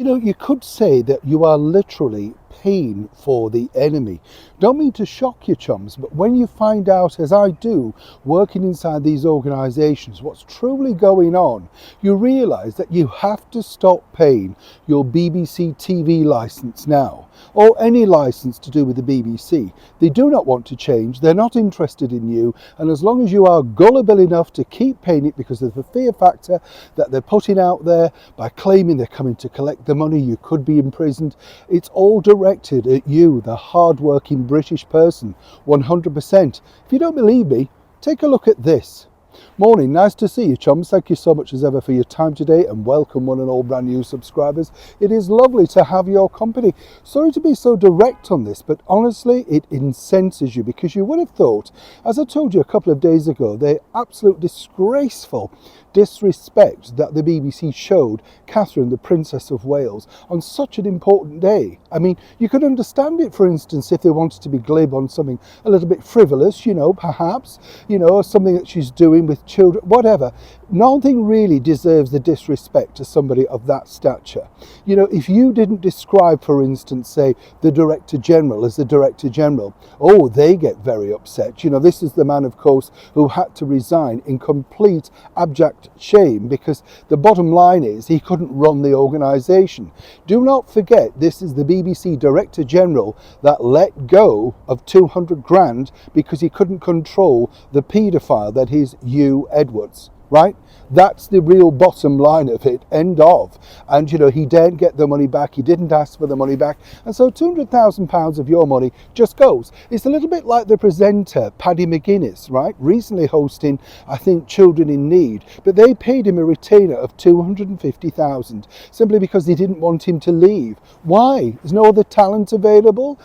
You know, you could say that you are literally paying for the enemy. Don't mean to shock you, chums, but when you find out, as I do, working inside these organisations, what's truly going on, you realise that you have to stop paying your BBC TV licence now, or any licence to do with the BBC. They do not want to change, they're not interested in you, and as long as you are gullible enough to keep paying it because of the fear factor that they're putting out there by claiming they're coming to collect the money, you could be imprisoned, it's all directed at you, the hard-working British person, 100%. If you don't believe me, take a look at this. Morning, nice to see you, chums. Thank you so much as ever for your time today, and welcome one and all brand new subscribers. It is lovely to have your company. Sorry to be so direct on this, but honestly it incenses you, because you would have thought, as I told you a couple of days ago, the absolute disgraceful disrespect that the BBC showed Catherine, the Princess of Wales, on such an important day. I mean, you could understand it, for instance, if they wanted to be glib on something a little bit frivolous, perhaps, something that she's doing with children, whatever. Nothing really deserves the disrespect to somebody of that stature. If you didn't describe, for instance, say, the Director General as the Director General, oh, they get very upset. This is the man, of course, who had to resign in complete abject shame, because the bottom line is he couldn't run the organisation. Do not forget, this is the BBC Director General that let go of 200 grand because he couldn't control the paedophile that is Hugh Edwards. Right? That's the real bottom line of it, end of. And he didn't get the money back, he didn't ask for the money back, and so £200,000 of your money just goes. It's a little bit like the presenter Paddy McGuinness, right? Recently hosting, I think, Children in Need, but they paid him a retainer of £250,000 simply because they didn't want him to leave. Why? There's no other talent available?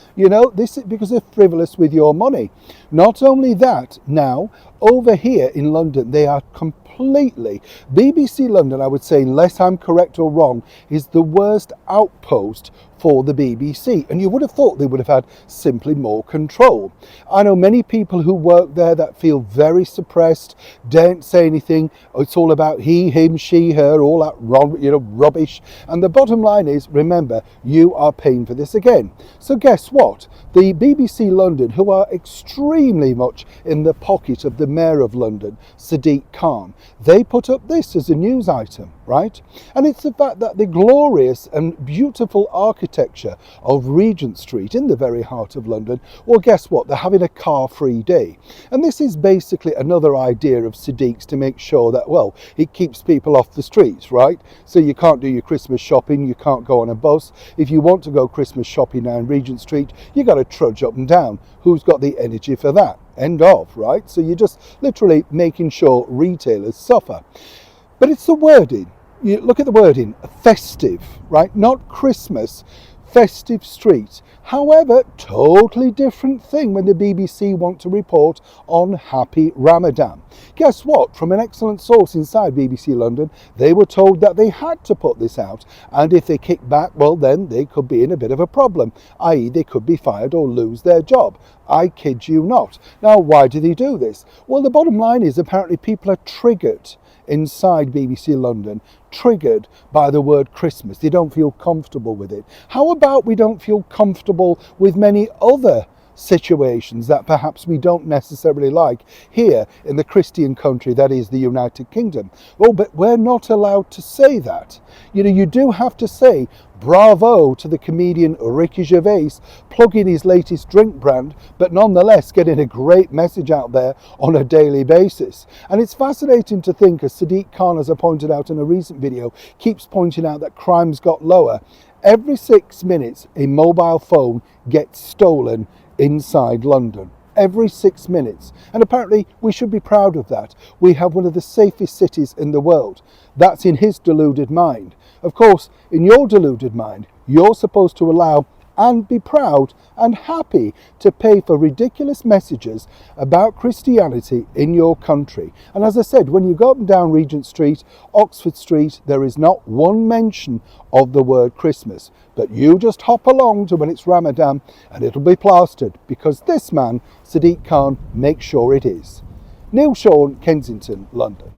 This is because they're frivolous with your money. Not only that, now over here in London, they are completely, BBC London, I would say, unless I'm correct or wrong, is the worst outpost for the BBC, and you would have thought they would have had simply more control. I know many people who work there that feel very suppressed, daren't say anything. It's all about he, him, she, her, all that rubbish. And the bottom line is, remember, you are paying for this again. So guess what? The BBC London, who are extremely much in the pocket of the Mayor of London, Sadiq Khan, they put up this as a news item, right? And it's the fact that the glorious and beautiful architecture of Regent Street in the very heart of London, well, guess what? They're having a car-free day. And this is basically another idea of Sadiq's to make sure that, well, it keeps people off the streets, right? So you can't do your Christmas shopping, you can't go on a bus. If you want to go Christmas shopping now in Regent Street, you got to trudge up and down. Who's got the energy for that? End of, right? So you're just literally making sure retailers suffer. But it's the wording. You look at the wording, festive, right? Not Christmas, festive street. However, totally different thing when the BBC want to report on Happy Ramadan. Guess what? From an excellent source inside BBC London, they were told that they had to put this out, and if they kick back, well, then they could be in a bit of a problem, i.e. they could be fired or lose their job. I kid you not. Now, why do they do this? Well, the bottom line is apparently people are triggered inside BBC London, triggered by the word Christmas. They don't feel comfortable with it. How about we don't feel comfortable with many other situations that perhaps we don't necessarily like here in the Christian country that is the United Kingdom? Well, but we're not allowed to say that. You do have to say bravo to the comedian Ricky Gervais plugging his latest drink brand, but nonetheless getting a great message out there on a daily basis. And it's fascinating to think, as Sadiq Khan, as I pointed out in a recent video, keeps pointing out that crime's got lower. Every 6 minutes a mobile phone gets stolen inside London. Every 6 minutes. And apparently we should be proud of that. We have one of the safest cities in the world. That's in his deluded mind. Of course, in your deluded mind, you're supposed to allow and be proud and happy to pay for ridiculous messages about Christianity in your country. And as I said, when you go up and down Regent Street, Oxford Street, there is not one mention of the word Christmas. But you just hop along to when it's Ramadan and it'll be plastered, because this man, Sadiq Khan, makes sure it is. Neil Sean, Kensington, London.